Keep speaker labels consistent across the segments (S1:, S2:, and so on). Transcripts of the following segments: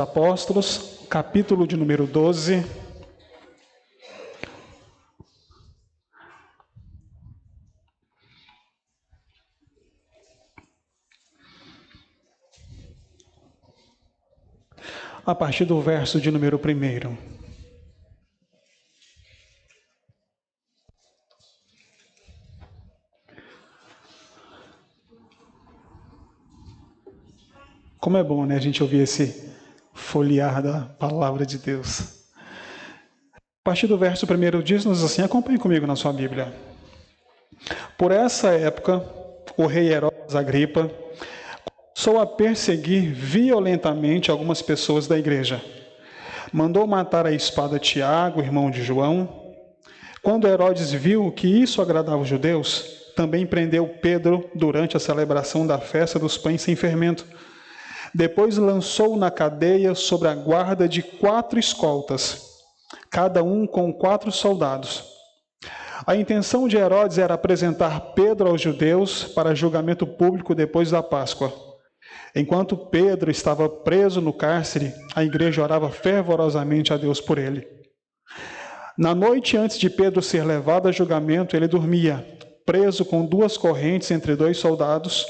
S1: Apóstolos, capítulo de número 12. A partir do verso de número 1. Como é bom, né, a gente ouvir esse folhear da palavra de Deus. A partir do verso 1 diz-nos assim, acompanhe comigo na sua Bíblia. Por essa época, o rei Herodes Agripa começou a perseguir violentamente algumas pessoas da igreja. Mandou matar à espada Tiago, irmão de João. Quando Herodes viu que isso agradava os judeus, também prendeu Pedro durante a celebração da festa dos pães sem fermento. Depois lançou-o na cadeia sob a guarda de 4 escoltas, cada um com 4 soldados. A intenção de Herodes era apresentar Pedro aos judeus para julgamento público depois da Páscoa. Enquanto Pedro estava preso no cárcere, a igreja orava fervorosamente a Deus por ele. Na noite antes de Pedro ser levado a julgamento, ele dormia, preso com 2 correntes entre 2 soldados,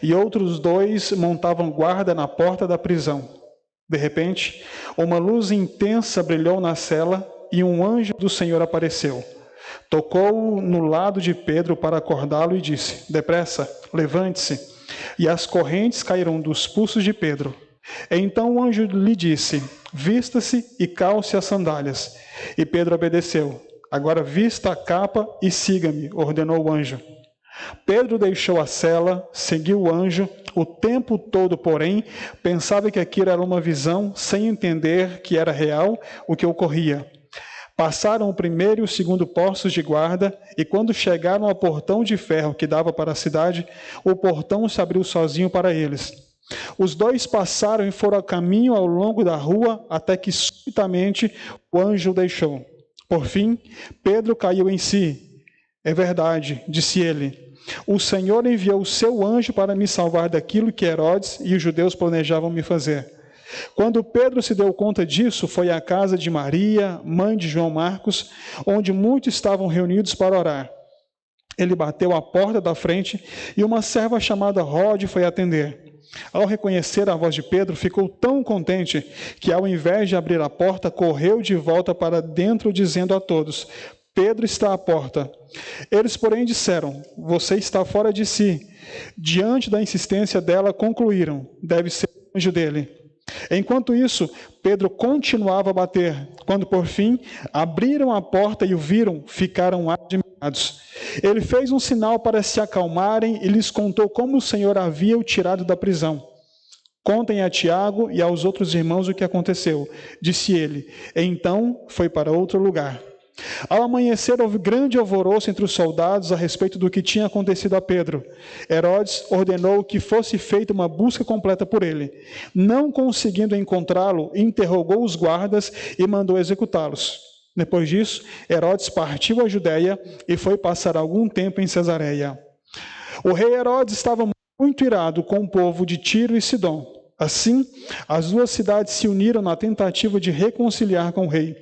S1: e outros 2 montavam guarda na porta da prisão. De repente, uma luz intensa brilhou na cela e um anjo do Senhor apareceu. Tocou no lado de Pedro para acordá-lo e disse: "Depressa, levante-se." E as correntes caíram dos pulsos de Pedro. Então o anjo lhe disse: "Vista-se e calce as sandálias." E Pedro obedeceu. "Agora vista a capa e siga-me", ordenou o anjo. Pedro deixou a cela, seguiu o anjo. O tempo todo, porém, pensava que aquilo era uma visão, sem entender que era real o que ocorria. Passaram o primeiro e o segundo postos de guarda, e quando chegaram ao portão de ferro que dava para a cidade, o portão se abriu sozinho para eles. Os 2 passaram e foram a caminho ao longo da rua, até que subitamente o anjo o deixou. Por fim, Pedro caiu em si. "É verdade", disse ele. "O Senhor enviou o seu anjo para me salvar daquilo que Herodes e os judeus planejavam me fazer." Quando Pedro se deu conta disso, foi à casa de Maria, mãe de João Marcos, onde muitos estavam reunidos para orar. Ele bateu à porta da frente e uma serva chamada Rode foi atender. Ao reconhecer a voz de Pedro, ficou tão contente que, ao invés de abrir a porta, correu de volta para dentro, dizendo a todos: "Pedro está à porta." Eles, porém, disseram: "Você está fora de si." Diante da insistência dela, concluíram: "Deve ser o anjo dele." Enquanto isso, Pedro continuava a bater. Quando, por fim, abriram a porta e o viram, ficaram admirados. Ele fez um sinal para se acalmarem e lhes contou como o Senhor havia o tirado da prisão. "Contem a Tiago e aos outros irmãos o que aconteceu", disse ele. Então foi para outro lugar. Ao amanhecer, houve grande alvoroço entre os soldados a respeito do que tinha acontecido a Pedro. Herodes ordenou que fosse feita uma busca completa por ele. Não conseguindo encontrá-lo, interrogou os guardas e mandou executá-los. Depois disso, Herodes partiu à Judeia e foi passar algum tempo em Cesareia. O rei Herodes estava muito irado com o povo de Tiro e Sidom. Assim, as 2 cidades se uniram na tentativa de reconciliar com o rei,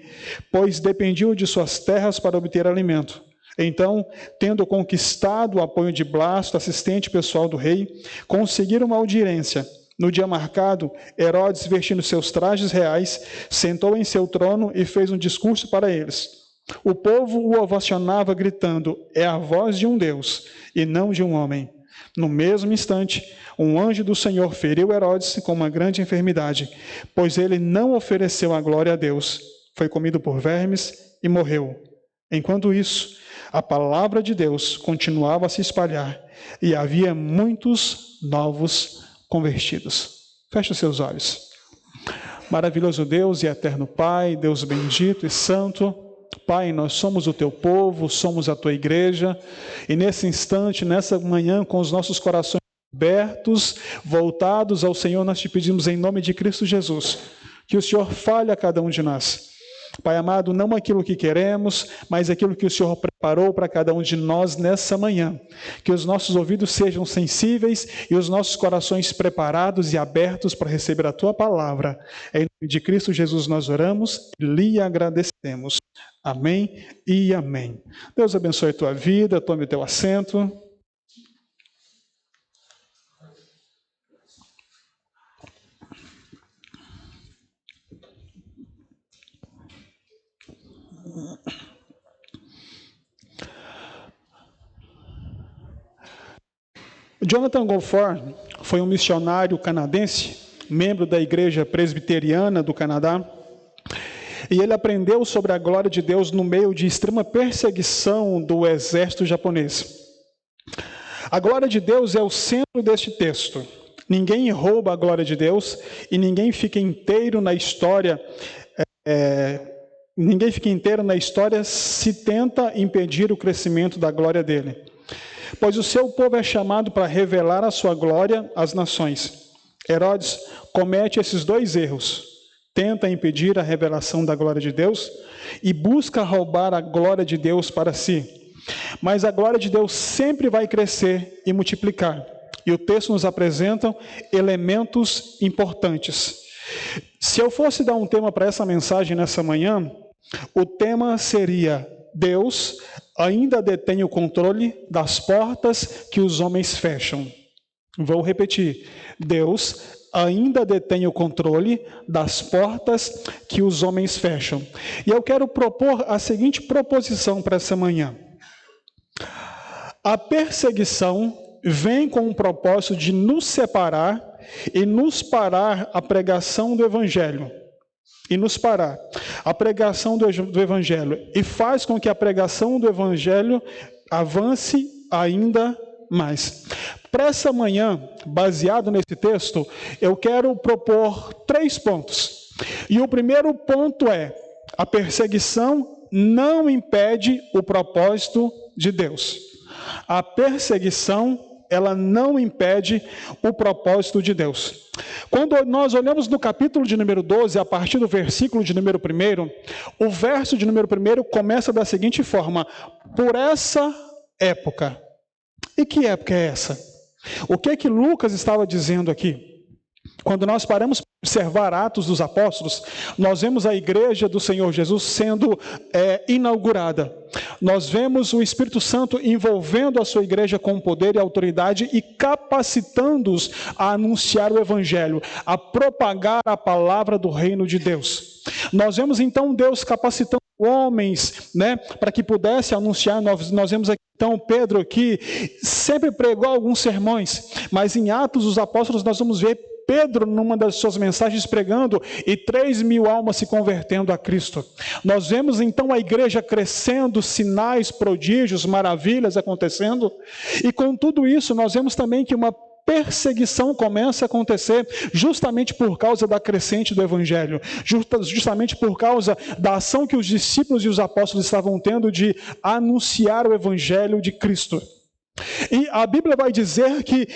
S1: pois dependiam de suas terras para obter alimento. Então, tendo conquistado o apoio de Blasto, assistente pessoal do rei, conseguiram uma audiência. No dia marcado, Herodes, vestindo seus trajes reais, sentou em seu trono e fez um discurso para eles. O povo o ovacionava gritando: "É a voz de um Deus, e não de um homem." No mesmo instante, um anjo do Senhor feriu Herodes com uma grande enfermidade, pois ele não ofereceu a glória a Deus. Foi comido por vermes e morreu. Enquanto isso, a palavra de Deus continuava a se espalhar e havia muitos novos convertidos. Feche os seus olhos. Maravilhoso Deus e eterno Pai, Deus bendito e santo, Pai, nós somos o teu povo, somos a tua igreja, e nesse instante, nessa manhã, com os nossos corações abertos, voltados ao Senhor, nós te pedimos em nome de Cristo Jesus, que o Senhor fale a cada um de nós. Pai amado, não aquilo que queremos, mas aquilo que o Senhor preparou para cada um de nós nessa manhã. Que os nossos ouvidos sejam sensíveis e os nossos corações preparados e abertos para receber a Tua palavra. Em nome de Cristo Jesus nós oramos e lhe agradecemos. Amém e amém. Deus abençoe a tua vida, tome o teu assento. Jonathan Goforth foi um missionário canadense, membro da Igreja Presbiteriana do Canadá, e ele aprendeu sobre a glória de Deus no meio de extrema perseguição do exército japonês. A glória de Deus é o centro deste texto. Ninguém rouba a glória de Deus e ninguém fica inteiro na história. Ninguém fica inteiro na história se tenta impedir o crescimento da glória dele. Pois o seu povo é chamado para revelar a sua glória às nações. Herodes comete esses dois erros. Tenta impedir a revelação da glória de Deus e busca roubar a glória de Deus para si. Mas a glória de Deus sempre vai crescer e multiplicar. E o texto nos apresenta elementos importantes. Se eu fosse dar um tema para essa mensagem nessa manhã, o tema seria: Deus ainda detém o controle das portas que os homens fecham. Vou repetir. Deus ainda detém o controle das portas que os homens fecham. E eu quero propor a seguinte proposição para essa manhã. A perseguição vem com o propósito de nos separar e nos parar a pregação do Evangelho. E nos parar a pregação do Evangelho. E faz com que a pregação do Evangelho avance ainda mais. Para essa manhã, baseado nesse texto, eu quero propor 3 pontos. E o primeiro ponto é: a perseguição não impede o propósito de Deus. A perseguição, ela não impede o propósito de Deus. Quando nós olhamos no capítulo de número 12, a partir do versículo de número 1, o verso de número 1 começa da seguinte forma: por essa época. E que época é essa? O que é que Lucas estava dizendo aqui? Quando nós paramos para observar Atos dos Apóstolos, nós vemos a igreja do Senhor Jesus sendo inaugurada. Nós vemos o Espírito Santo envolvendo a sua igreja com poder e autoridade e capacitando-os a anunciar o Evangelho, a propagar a palavra do reino de Deus. Nós vemos então Deus capacitando homens, para que pudesse anunciar. Nós vemos aqui então Pedro, que sempre pregou alguns sermões, mas em Atos dos Apóstolos nós vamos ver Pedro, numa das suas mensagens, pregando e 3.000 almas se convertendo a Cristo. Nós vemos então a igreja crescendo, sinais, prodígios, maravilhas acontecendo, e com tudo isso nós vemos também que uma perseguição começa a acontecer justamente por causa da crescente do Evangelho, justamente por causa da ação que os discípulos e os apóstolos estavam tendo de anunciar o Evangelho de Cristo. E a Bíblia vai dizer que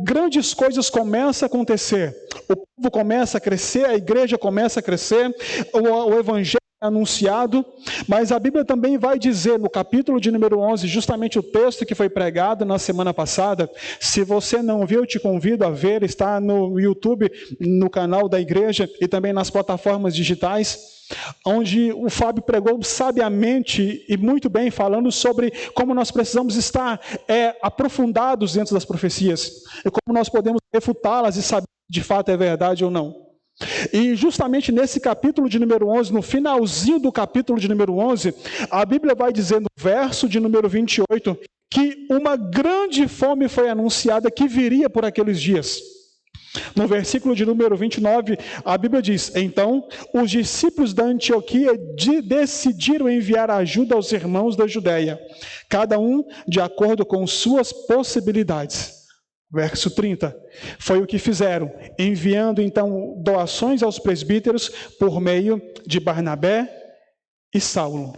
S1: grandes coisas começam a acontecer. O povo começa a crescer, a igreja começa a crescer, o Evangelho é anunciado, mas a Bíblia também vai dizer no capítulo de número 11, justamente o texto que foi pregado na semana passada. Se você não viu, eu te convido a ver, está no YouTube, no canal da igreja e também nas plataformas digitais, onde o Fábio pregou sabiamente e muito bem, falando sobre como nós precisamos estar aprofundados dentro das profecias, e como nós podemos refutá-las e saber se de fato é verdade ou não. E justamente nesse capítulo de número 11, no finalzinho do capítulo de número 11, a Bíblia vai dizer no verso de número 28, que uma grande fome foi anunciada que viria por aqueles dias. No versículo de número 29, a Bíblia diz: então os discípulos da Antioquia decidiram enviar ajuda aos irmãos da Judéia, cada um de acordo com suas possibilidades. Verso 30, foi o que fizeram, enviando então doações aos presbíteros por meio de Barnabé e Saulo.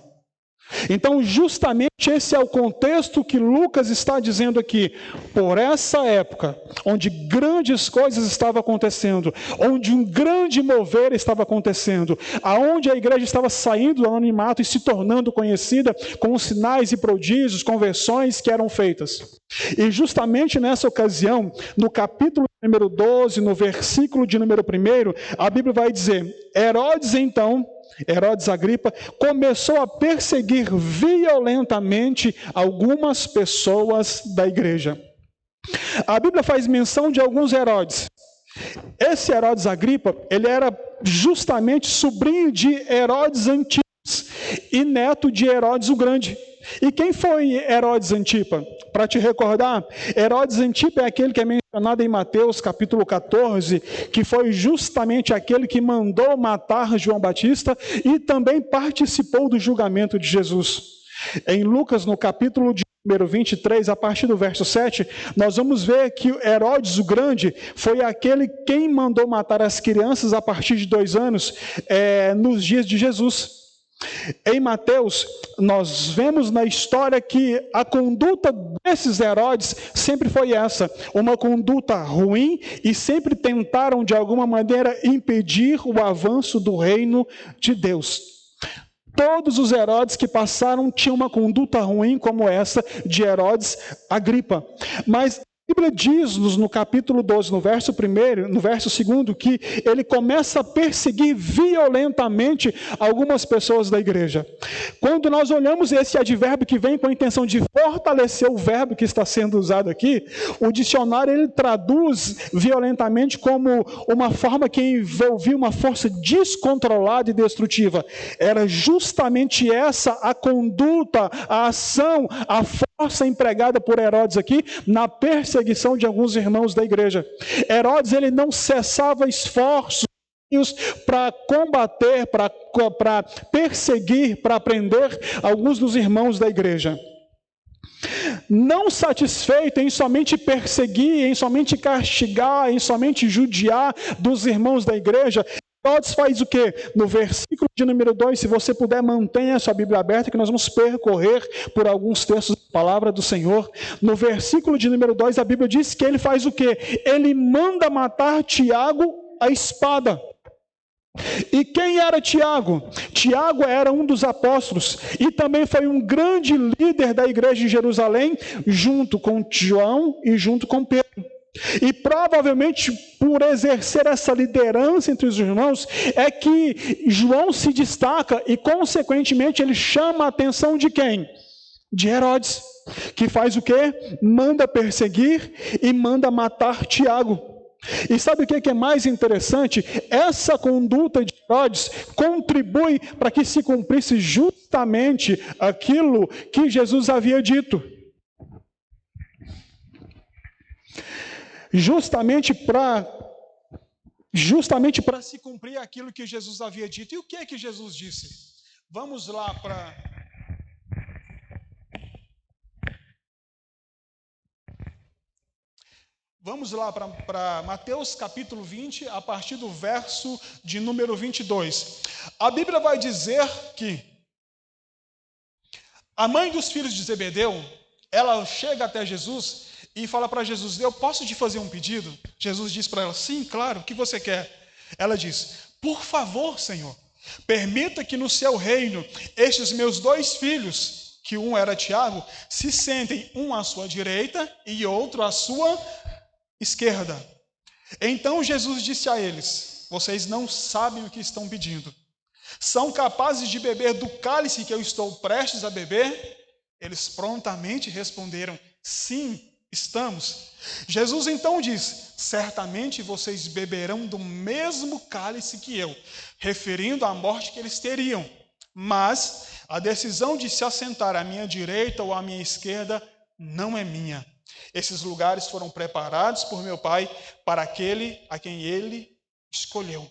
S1: Então, justamente esse é o contexto que Lucas está dizendo aqui. Por essa época, onde grandes coisas estavam acontecendo, onde um grande mover estava acontecendo, aonde a igreja estava saindo do anonimato e se tornando conhecida com os sinais e prodígios, conversões que eram feitas. E justamente nessa ocasião, no capítulo número 12, no versículo de número 1, a Bíblia vai dizer: Herodes Agripa começou a perseguir violentamente algumas pessoas da igreja. A Bíblia faz menção de alguns Herodes. Esse Herodes Agripa, ele era justamente sobrinho de Herodes Antipas e neto de Herodes o Grande. E quem foi Herodes Antipa? Para te recordar, Herodes Antipa é aquele que é mencionado em Mateus capítulo 14, que foi justamente aquele que mandou matar João Batista e também participou do julgamento de Jesus. Em Lucas, no capítulo de número 23, a partir do verso 7, nós vamos ver que Herodes o Grande foi aquele quem mandou matar as crianças a partir de 2 anos, nos dias de Jesus. Em Mateus, nós vemos na história que a conduta desses Herodes sempre foi essa, uma conduta ruim, e sempre tentaram de alguma maneira impedir o avanço do reino de Deus. Todos os Herodes que passaram tinham uma conduta ruim como essa de Herodes Agripa. Mas a Bíblia diz-nos no capítulo 12, no verso 2, que ele começa a perseguir violentamente algumas pessoas da igreja. Quando nós olhamos esse advérbio que vem com a intenção de fortalecer o verbo que está sendo usado aqui, o dicionário ele traduz violentamente como uma forma que envolvia uma força descontrolada e destrutiva. Era justamente essa a conduta, a ação, a força empregada por Herodes aqui na perseguição de alguns irmãos da igreja. Herodes, ele não cessava esforços para combater, para perseguir, para prender alguns dos irmãos da igreja. Não satisfeito em somente perseguir, em somente castigar, em somente judiar dos irmãos da igreja, Herodes faz o quê? No versículo de número 2, se você puder, mantenha a sua Bíblia aberta, que nós vamos percorrer por alguns textos da palavra do Senhor. No versículo de número 2, a Bíblia diz que ele faz o quê? Ele manda matar Tiago à espada. E quem era Tiago? Tiago era um dos apóstolos e também foi um grande líder da igreja de Jerusalém, junto com João e junto com Pedro. E provavelmente por exercer essa liderança entre os irmãos, é que João se destaca e consequentemente ele chama a atenção de quem? De Herodes, que faz o quê? Manda perseguir e manda matar Tiago. E sabe o que é mais interessante? Essa conduta de Herodes contribui para que se cumprisse justamente aquilo que Jesus havia dito. Justamente para se cumprir aquilo que Jesus havia dito. E o que é que Jesus disse? Vamos lá para... Vamos lá para Mateus capítulo 20, a partir do verso de número 22. A Bíblia vai dizer que a mãe dos filhos de Zebedeu, ela chega até Jesus e fala para Jesus: eu posso te fazer um pedido? Jesus diz para ela: sim, claro, o que você quer? Ela diz: por favor, Senhor, permita que no seu reino estes meus 2 filhos, que um era Tiago, se sentem um à sua direita e outro à sua esquerda. Então Jesus disse a eles: vocês não sabem o que estão pedindo. São capazes de beber do cálice que eu estou prestes a beber? Eles prontamente responderam: sim, estamos. Jesus então diz: certamente vocês beberão do mesmo cálice que eu, referindo à morte que eles teriam. Mas a decisão de se assentar à minha direita ou à minha esquerda não é minha. Esses lugares foram preparados por meu Pai para aquele a quem ele escolheu.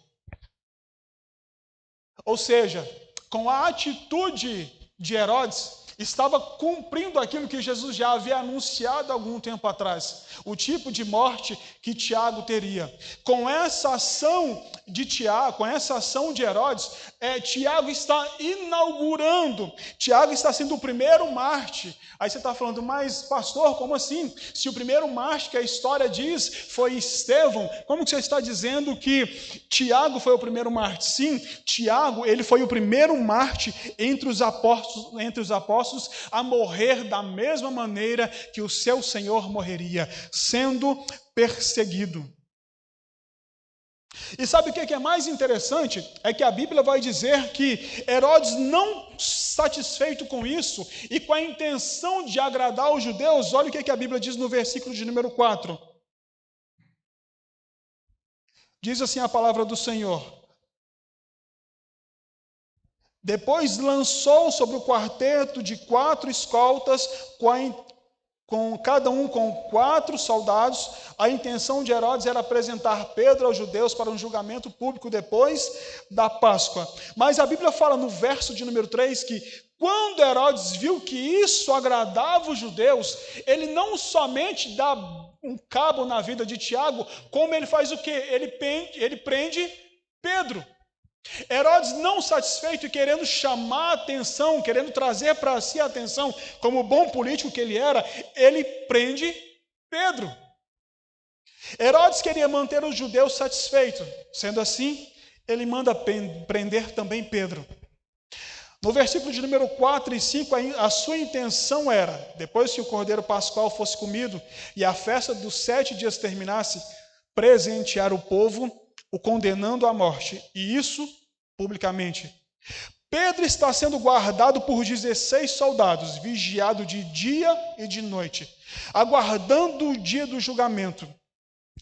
S1: Ou seja, com a atitude de Herodes estava cumprindo aquilo que Jesus já havia anunciado há algum tempo atrás, o tipo de morte que Tiago teria. Com essa ação de Tiago, com essa ação de Herodes, Tiago está inaugurando, Tiago está sendo o primeiro mártir. Aí você está falando, mas pastor, como assim? Se o primeiro mártir que a história diz foi Estevão, como que você está dizendo que Tiago foi o primeiro mártir? Sim, Tiago, ele foi o primeiro mártir entre os apóstolos a morrer da mesma maneira que o seu Senhor morreria, sendo perseguido. E sabe o que é mais interessante? É que a Bíblia vai dizer que Herodes, não satisfeito com isso e com a intenção de agradar os judeus, olha o que a Bíblia diz no versículo de número 4. Diz assim a palavra do Senhor: depois lançou sobre o quarteto de 4 escoltas, com cada um com 4 soldados. A intenção de Herodes era apresentar Pedro aos judeus para um julgamento público depois da Páscoa. Mas a Bíblia fala no verso de número 3 que quando Herodes viu que isso agradava os judeus, ele não somente dá um cabo na vida de Tiago, como ele faz o quê? Ele prende Pedro. Herodes, não satisfeito e querendo chamar a atenção, querendo trazer para si a atenção, como bom político que ele era, ele prende Pedro. Herodes queria manter os judeus satisfeitos, sendo assim, ele manda prender também Pedro. No versículo de número 4 e 5, a sua intenção era, depois que o cordeiro pascual fosse comido e a festa dos 7 dias terminasse, presentear o povo, o condenando à morte, e isso publicamente. Pedro está sendo guardado por 16 soldados, vigiado de dia e de noite, aguardando o dia do julgamento,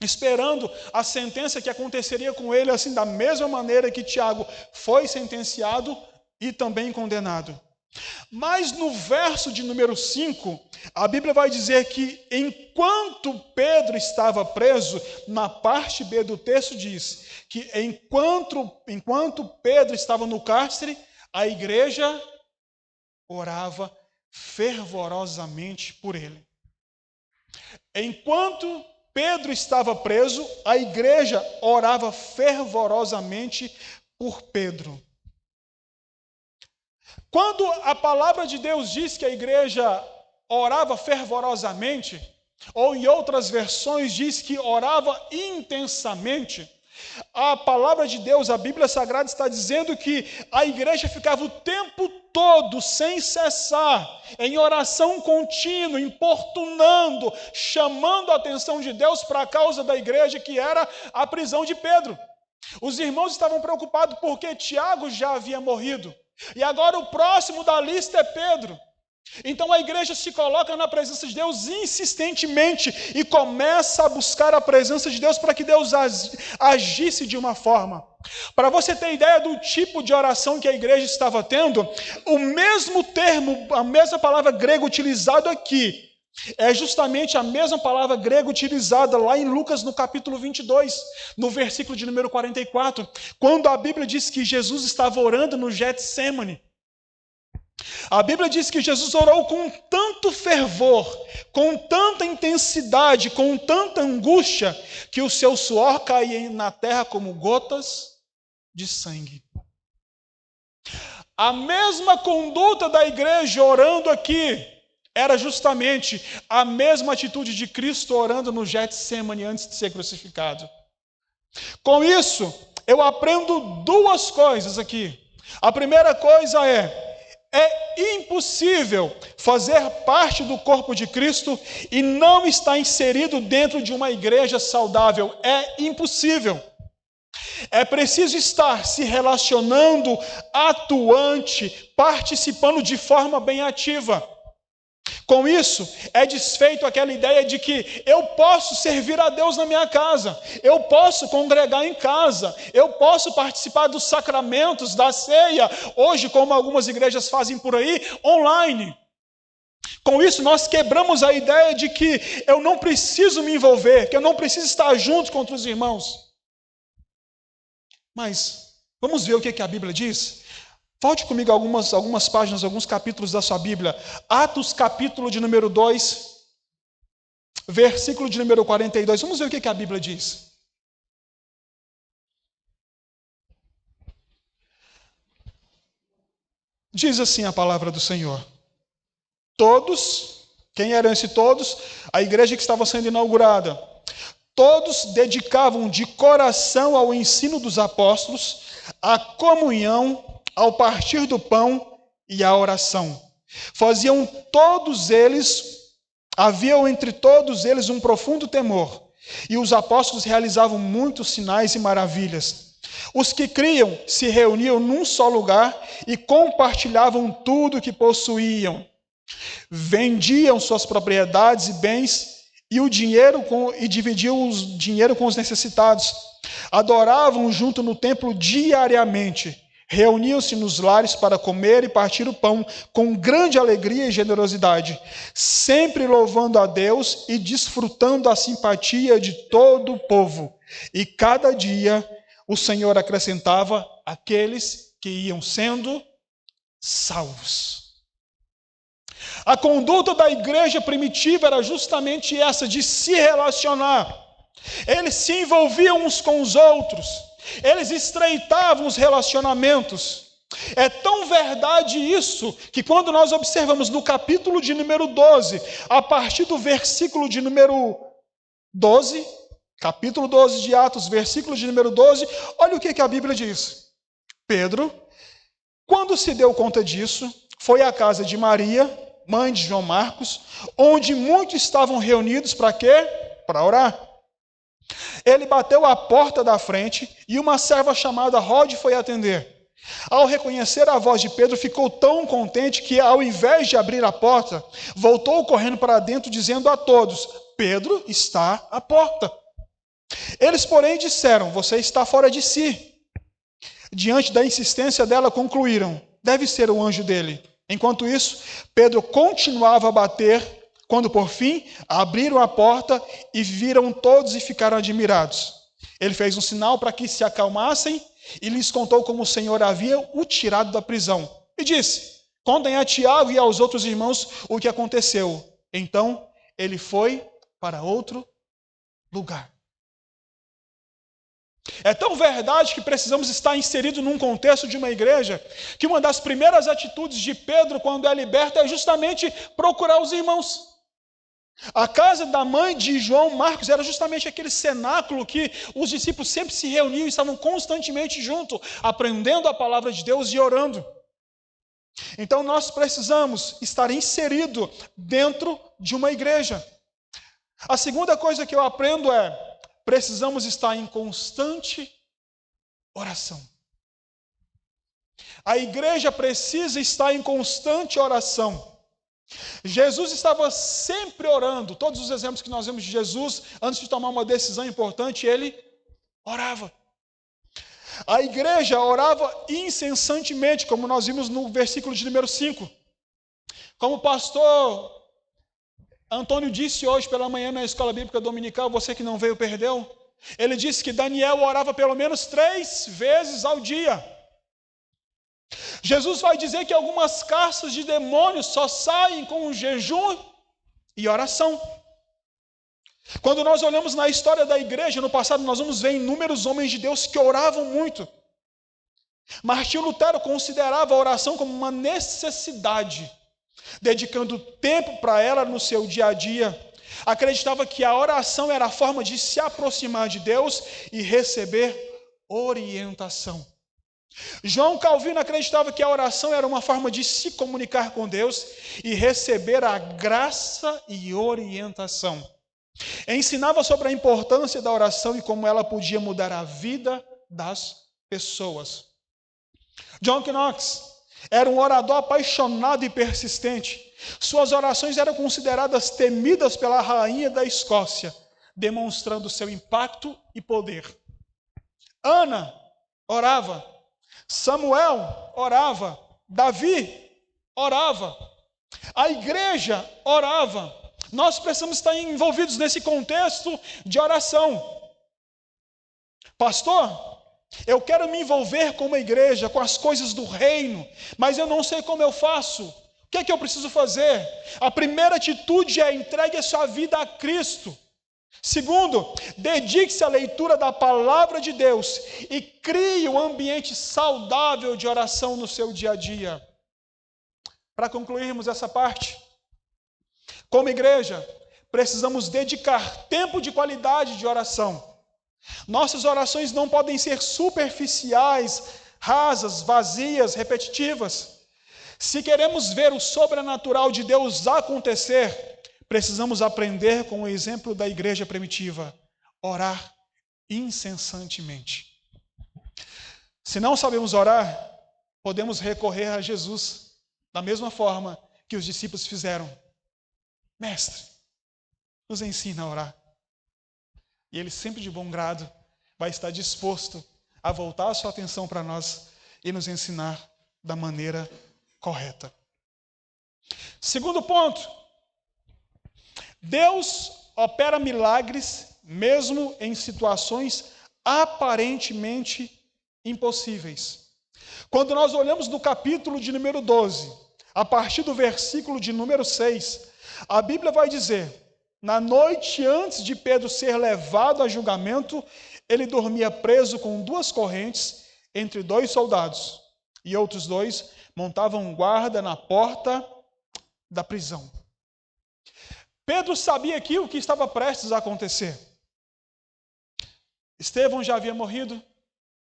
S1: esperando a sentença que aconteceria com ele, assim, da mesma maneira que Tiago foi sentenciado e também condenado. Mas no verso de número 5, a Bíblia vai dizer que enquanto Pedro estava preso, na parte B do texto diz que enquanto Pedro estava no cárcere, a igreja orava fervorosamente por ele. Enquanto Pedro estava preso, a igreja orava fervorosamente por Pedro. Quando a palavra de Deus diz que a igreja orava fervorosamente, ou em outras versões diz que orava intensamente, a palavra de Deus, a Bíblia Sagrada, está dizendo que a igreja ficava o tempo todo, sem cessar, em oração contínua, importunando, chamando a atenção de Deus para a causa da igreja, que era a prisão de Pedro. Os irmãos estavam preocupados porque Tiago já havia morrido. E agora o próximo da lista é Pedro. Então a igreja se coloca na presença de Deus insistentemente e começa a buscar a presença de Deus para que Deus agisse de uma forma. Para você ter ideia do tipo de oração que a igreja estava tendo, o mesmo termo, a mesma palavra grega utilizada aqui, é justamente a mesma palavra grega utilizada lá em Lucas no capítulo 22, no versículo de número 44, quando a Bíblia diz que Jesus estava orando no Getsêmani. A Bíblia diz que Jesus orou com tanto fervor, com tanta intensidade, com tanta angústia, que o seu suor caía na terra como gotas de sangue. A mesma conduta da igreja orando aqui era justamente a mesma atitude de Cristo orando no Getsêmani antes de ser crucificado. Com isso, eu aprendo 2 coisas aqui. A primeira coisa é impossível fazer parte do corpo de Cristo e não estar inserido dentro de uma igreja saudável. É impossível. É preciso estar se relacionando, atuante, participando de forma bem ativa. Com isso, é desfeito aquela ideia de que eu posso servir a Deus na minha casa, eu posso congregar em casa, eu posso participar dos sacramentos, da ceia, hoje, como algumas igrejas fazem por aí, online. Com isso, nós quebramos a ideia de que eu não preciso me envolver, que eu não preciso estar junto com outros irmãos. Mas, vamos ver o que a Bíblia diz? Volte comigo algumas páginas, alguns capítulos da sua Bíblia. Atos, capítulo de número 2, versículo de número 42. Vamos ver o que a Bíblia diz. Diz assim a palavra do Senhor. Todos, quem eram esses todos? A igreja que estava sendo inaugurada. Todos dedicavam de coração ao ensino dos apóstolos, à comunhão, ao partir do pão e à oração. Havia entre todos eles um profundo temor, e os apóstolos realizavam muitos sinais e maravilhas. Os que criam se reuniam num só lugar e compartilhavam tudo o que possuíam. Vendiam suas propriedades e bens e dividiam o dinheiro com os necessitados. Adoravam junto no templo diariamente. Reuniam-se nos lares para comer e partir o pão com grande alegria e generosidade, sempre louvando a Deus e desfrutando a simpatia de todo o povo. E cada dia o Senhor acrescentava aqueles que iam sendo salvos. A conduta da igreja primitiva era justamente essa, de se relacionar. Eles se envolviam uns com os outros. Eles estreitavam os relacionamentos. É tão verdade isso, que quando nós observamos no capítulo de número 12, a partir do versículo de número 12, capítulo 12 de Atos, versículo de número 12, olha o que a Bíblia diz. Pedro, quando se deu conta disso, foi à casa de Maria, mãe de João Marcos, onde muitos estavam reunidos para quê? Para orar. Ele bateu à porta da frente e uma serva chamada Rode foi atender. Ao reconhecer a voz de Pedro, ficou tão contente que, ao invés de abrir a porta, voltou correndo para dentro, dizendo a todos: Pedro está à porta. Eles, porém, disseram: você está fora de si. Diante da insistência dela, concluíram: deve ser o anjo dele. Enquanto isso, Pedro continuava a bater, quando por fim abriram a porta e viram todos e ficaram admirados. Ele fez um sinal para que se acalmassem e lhes contou como o Senhor havia o tirado da prisão. E disse: contem a Tiago e aos outros irmãos o que aconteceu. Então ele foi para outro lugar. É tão verdade que precisamos estar inseridos num contexto de uma igreja, que uma das primeiras atitudes de Pedro quando é liberto é justamente procurar os irmãos. A casa da mãe de João Marcos era justamente aquele cenáculo que os discípulos sempre se reuniam e estavam constantemente juntos, aprendendo a palavra de Deus e orando. Então nós precisamos estar inseridos dentro de uma igreja. A segunda coisa que eu aprendo é: precisamos estar em constante oração. A igreja precisa estar em constante oração. Jesus estava sempre orando. Todos os exemplos que nós vemos de Jesus, antes de tomar uma decisão importante, ele orava. A igreja orava incessantemente, como nós vimos no versículo de número 5. Como o pastor Antônio disse hoje pela manhã na escola bíblica dominical, você que não veio perdeu, ele disse que Daniel orava pelo menos 3 vezes ao dia. Jesus vai dizer que algumas castas de demônios só saem com jejum e oração. Quando nós olhamos na história da igreja, no passado, nós vamos ver inúmeros homens de Deus que oravam muito. Martinho Lutero considerava a oração como uma necessidade, dedicando tempo para ela no seu dia a dia. Acreditava que a oração era a forma de se aproximar de Deus e receber orientação. João Calvino acreditava que a oração era uma forma de se comunicar com Deus e receber a graça e orientação. Ensinava sobre a importância da oração e como ela podia mudar a vida das pessoas. John Knox era um orador apaixonado e persistente. Suas orações eram consideradas temidas pela rainha da Escócia, demonstrando seu impacto e poder. Ana orava, Samuel orava, Davi orava, a igreja orava. Nós precisamos estar envolvidos nesse contexto de oração. Pastor, Eu quero me envolver com uma igreja, com as coisas do reino, mas eu não sei como eu faço. O que é que eu preciso fazer? A primeira atitude é entregue a sua vida a Cristo. Segundo, dedique-se à leitura da palavra de Deus e crie um ambiente saudável de oração no seu dia a dia. Para concluirmos essa parte, como igreja, precisamos dedicar tempo de qualidade de oração. Nossas orações não podem ser superficiais, rasas, vazias, repetitivas. Se queremos ver o sobrenatural de Deus acontecer, precisamos aprender com o exemplo da igreja primitiva: orar incessantemente. Se não sabemos orar, podemos recorrer a Jesus, da mesma forma que os discípulos fizeram. Mestre, nos ensina a orar. E Ele, sempre de bom grado, vai estar disposto a voltar a sua atenção para nós e nos ensinar da maneira correta. Segundo ponto, Deus opera milagres mesmo em situações aparentemente impossíveis. Quando nós olhamos no capítulo de número 12, a partir do versículo de número 6, a Bíblia vai dizer: na noite antes de Pedro ser levado a julgamento, ele dormia preso com 2 correntes entre 2 soldados, e outros 2 montavam guarda na porta da prisão. Pedro sabia aqui o que estava prestes a acontecer. Estevão já havia morrido,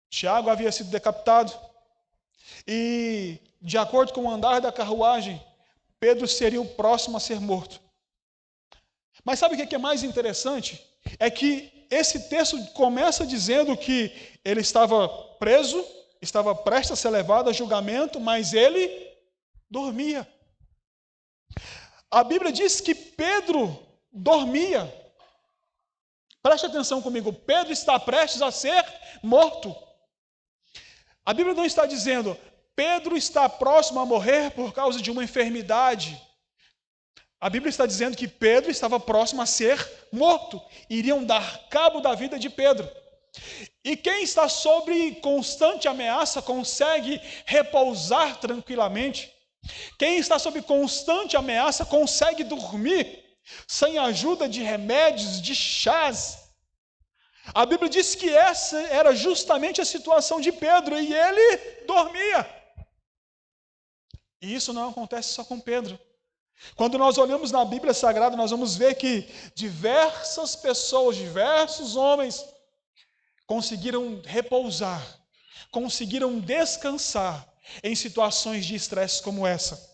S1: Tiago havia sido decapitado, e, de acordo com o andar da carruagem, Pedro seria o próximo a ser morto. Mas sabe o que é mais interessante? É que esse texto começa dizendo que ele estava preso, estava prestes a ser levado a julgamento, mas ele dormia. A Bíblia diz que Pedro dormia. Preste atenção comigo, Pedro está prestes a ser morto. A Bíblia não está dizendo, Pedro está próximo a morrer por causa de uma enfermidade. A Bíblia está dizendo que Pedro estava próximo a ser morto. Iriam dar cabo da vida de Pedro. E quem está sob constante ameaça consegue repousar tranquilamente. Quem está sob constante ameaça consegue dormir sem a ajuda de remédios, de chás. A Bíblia diz que essa era justamente a situação de Pedro e ele dormia. E isso não acontece só com Pedro. Quando nós olhamos na Bíblia Sagrada, nós vamos ver que diversas pessoas, diversos homens conseguiram repousar, conseguiram descansar em situações de estresse como essa.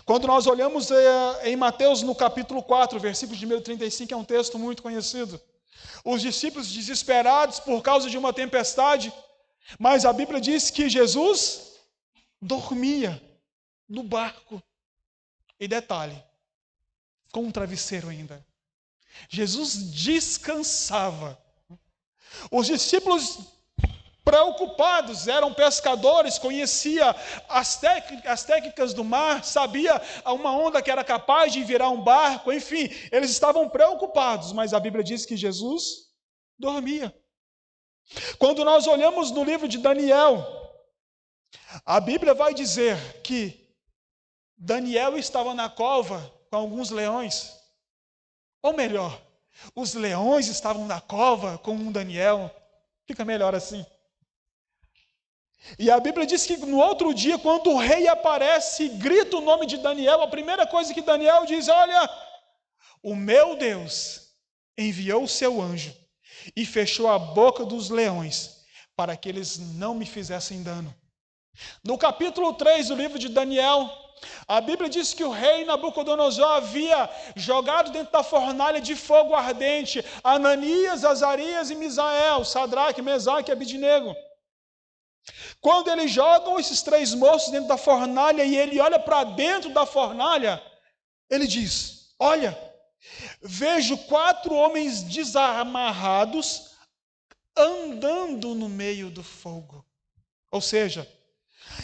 S1: Quando nós olhamos em Mateus, no capítulo 4, versículo de número 35, é um texto muito conhecido. Os discípulos desesperados por causa de uma tempestade, mas a Bíblia diz que Jesus dormia no barco. E detalhe, com um travesseiro ainda. Jesus descansava. Os discípulos preocupados, eram pescadores, conhecia as técnicas do mar, sabia uma onda que era capaz de virar um barco, enfim, eles estavam preocupados, mas a Bíblia diz que Jesus dormia. Quando nós olhamos no livro de Daniel, a Bíblia vai dizer que Daniel estava na cova com alguns leões. Ou melhor, os leões estavam na cova com um Daniel. Fica melhor assim. E a Bíblia diz que no outro dia, quando o rei aparece e grita o nome de Daniel, a primeira coisa que Daniel diz: olha, o meu Deus enviou o seu anjo e fechou a boca dos leões para que eles não me fizessem dano. No capítulo 3 do livro de Daniel, a Bíblia diz que o rei Nabucodonosor havia jogado dentro da fornalha de fogo ardente Ananias, Azarias e Misael, Sadraque, Mesaque e Abidnego. Quando eles jogam esses 3 moços dentro da fornalha e ele olha para dentro da fornalha, ele diz: olha, vejo 4 homens desamarrados andando no meio do fogo. Ou seja,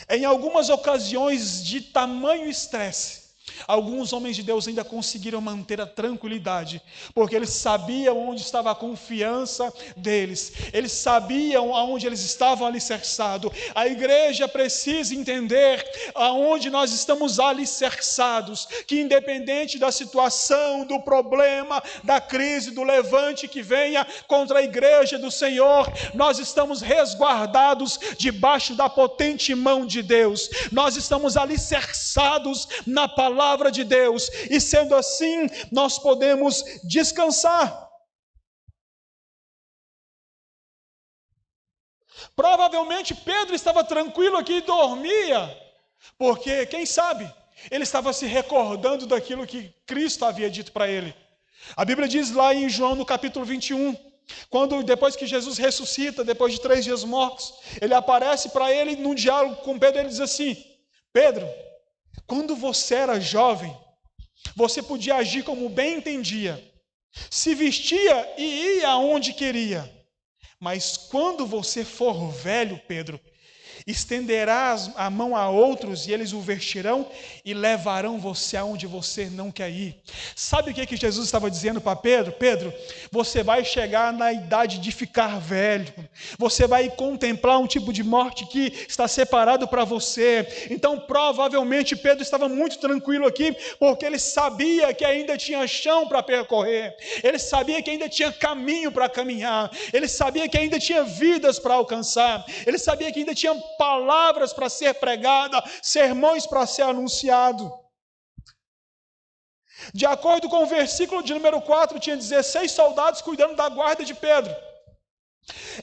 S1: em algumas ocasiões de tamanho estresse, Alguns homens de Deus ainda conseguiram manter a tranquilidade, porque eles sabiam onde estava a confiança deles, eles sabiam aonde eles estavam alicerçados. A igreja precisa entender aonde nós estamos alicerçados, que independente da situação, do problema, da crise, do levante que venha contra a igreja do Senhor, nós estamos resguardados debaixo da potente mão de Deus, nós estamos alicerçados na palavra de Deus, e sendo assim, nós podemos descansar. Provavelmente Pedro estava tranquilo aqui e dormia, porque, quem sabe, ele estava se recordando daquilo que Cristo havia dito para ele. A Bíblia diz lá em João, no capítulo 21, depois que Jesus ressuscita, depois de 3 dias mortos, ele aparece para ele num diálogo com Pedro, ele diz assim: Pedro, quando você era jovem, você podia agir como bem entendia, se vestia e ia aonde queria. Mas quando você for velho, Pedro, estenderás a mão a outros e eles o vestirão e levarão você aonde você não quer ir. Sabe o que Jesus estava dizendo para Pedro? Pedro, você vai chegar na idade de ficar velho, você vai contemplar um tipo de morte que está separado para você. Então provavelmente Pedro estava muito tranquilo aqui, porque ele sabia que ainda tinha chão para percorrer, ele sabia que ainda tinha caminho para caminhar, ele sabia que ainda tinha vidas para alcançar, ele sabia que ainda tinha palavras para ser pregada, sermões para ser anunciado. De acordo com o versículo de número 4, tinha 16 soldados cuidando da guarda de Pedro.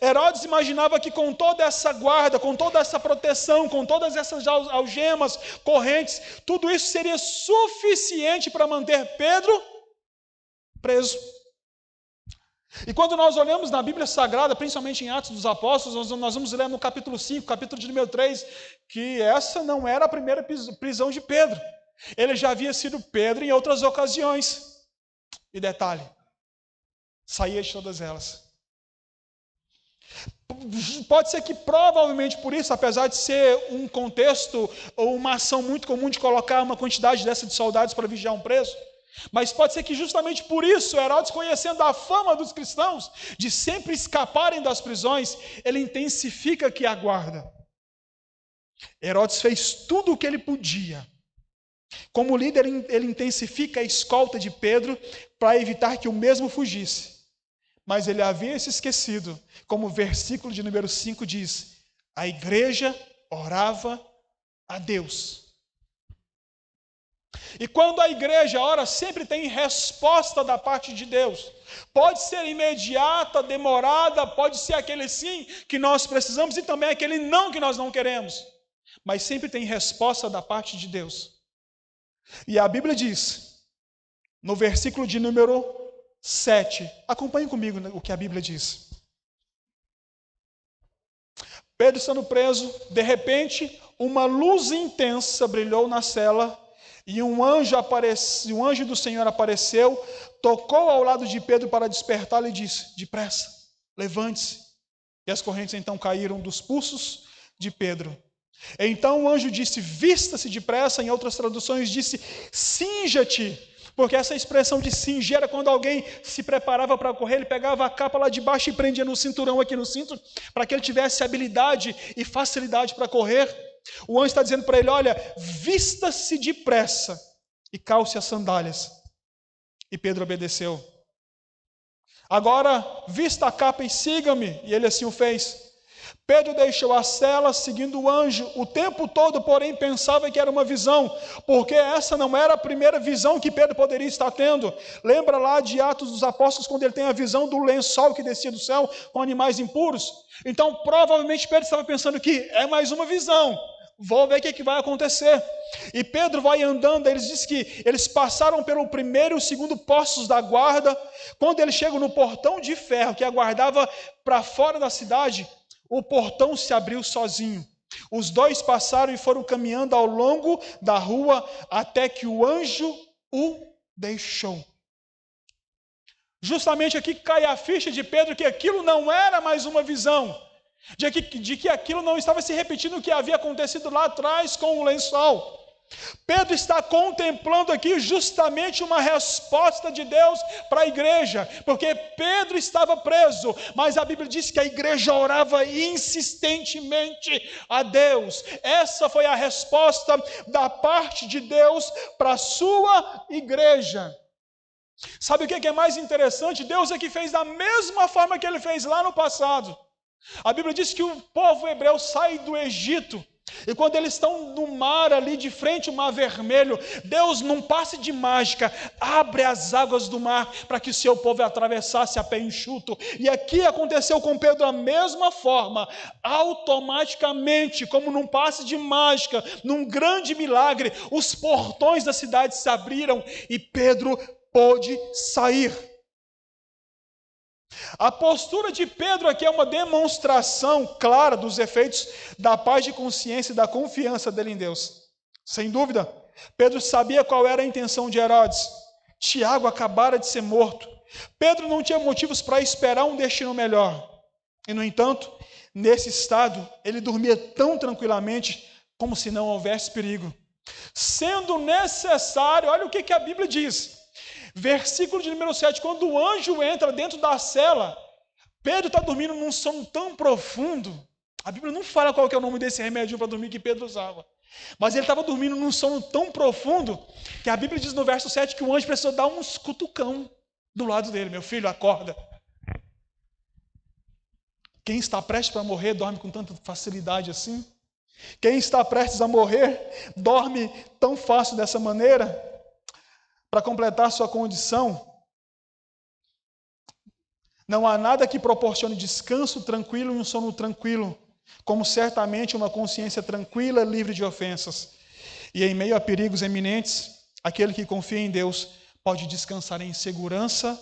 S1: Herodes imaginava que com toda essa guarda, com toda essa proteção, com todas essas algemas, correntes, tudo isso seria suficiente para manter Pedro preso. E quando nós olhamos na Bíblia Sagrada, principalmente em Atos dos Apóstolos, nós vamos ler no capítulo 5, capítulo de número 3, que essa não era a primeira prisão de Pedro. Ele já havia sido Pedro em outras ocasiões. E detalhe, saía de todas elas. Pode ser que provavelmente por isso, apesar de ser um contexto ou uma ação muito comum de colocar uma quantidade dessa de soldados para vigiar um preso, mas pode ser que justamente por isso, Herodes, conhecendo a fama dos cristãos de sempre escaparem das prisões, ele intensifica aqui a guarda. Herodes fez tudo o que ele podia. Como líder, ele intensifica a escolta de Pedro para evitar que o mesmo fugisse. Mas ele havia se esquecido, como o versículo de número 5 diz: a igreja orava a Deus. E quando a igreja ora, sempre tem resposta da parte de Deus. Pode ser imediata, demorada, pode ser aquele sim que nós precisamos e também aquele não que nós não queremos. Mas sempre tem resposta da parte de Deus. E a Bíblia diz, no versículo de número 7, acompanhe comigo o que a Bíblia diz. Pedro estando preso, de repente, uma luz intensa brilhou na cela, e um anjo do Senhor apareceu, tocou ao lado de Pedro para despertá-lo e disse: depressa, levante-se. E as correntes então caíram dos pulsos de Pedro. Então o anjo disse: vista-se depressa. Em outras traduções disse: cinja-te. Porque essa expressão de cingir era quando alguém se preparava para correr, ele pegava a capa lá de baixo e prendia no cinturão aqui no cinto, para que ele tivesse habilidade e facilidade para correr. O anjo está dizendo para ele: olha, vista-se depressa e calce as sandálias. E Pedro obedeceu. Agora, vista a capa e siga-me. E ele assim o fez. Pedro deixou a cela, seguindo o anjo. O tempo todo, porém, pensava que era uma visão, porque essa não era a primeira visão que Pedro poderia estar tendo. Lembra lá de Atos dos Apóstolos, quando ele tem a visão do lençol que descia do céu com animais impuros? Então, provavelmente, Pedro estava pensando que é mais uma visão. Vou ver o que vai acontecer. E Pedro vai andando, eles dizem que eles passaram pelo primeiro e o segundo postos da guarda. Quando eles chegam no portão de ferro que aguardava para fora da cidade, o portão se abriu sozinho. Os dois passaram e foram caminhando ao longo da rua até que o anjo o deixou. Justamente aqui cai a ficha de Pedro que aquilo não era mais uma visão, de que aquilo não estava se repetindo o que havia acontecido lá atrás com o lençol. Pedro está contemplando aqui justamente uma resposta de Deus para a igreja, porque Pedro estava preso, mas a Bíblia diz que a igreja orava insistentemente a Deus. Essa foi a resposta da parte de Deus para a sua igreja. Sabe o que é mais interessante? Deus aqui fez da mesma forma que ele fez lá no passado. A Bíblia diz que o povo hebreu sai do Egito, e quando eles estão no mar ali de frente ao mar vermelho, Deus, num passe de mágica, abre as águas do mar para que o seu povo atravessasse a pé enxuto. E aqui aconteceu com Pedro da mesma forma, automaticamente, como num passe de mágica, num grande milagre, os portões da cidade se abriram e Pedro pôde sair. A postura de Pedro aqui é uma demonstração clara dos efeitos da paz de consciência e da confiança dele em Deus. Sem dúvida, Pedro sabia qual era a intenção de Herodes. Tiago acabara de ser morto. Pedro não tinha motivos para esperar um destino melhor. E, no entanto, nesse estado, ele dormia tão tranquilamente como se não houvesse perigo. Sendo necessário, olha o que a Bíblia diz. Versículo de número 7, quando o anjo entra dentro da cela, Pedro está dormindo num sono tão profundo. A Bíblia não fala qual que é o nome desse remédio para dormir que Pedro usava, mas ele estava dormindo num sono tão profundo, que a Bíblia diz no verso 7 que o anjo precisou dar uns cutucão do lado dele. Meu filho, acorda. Quem está prestes para morrer dorme com tanta facilidade assim? Quem está prestes a morrer dorme tão fácil dessa maneira? Para completar sua condição, não há nada que proporcione descanso tranquilo e um sono tranquilo, como certamente uma consciência tranquila, livre de ofensas. E em meio a perigos eminentes, aquele que confia em Deus pode descansar em segurança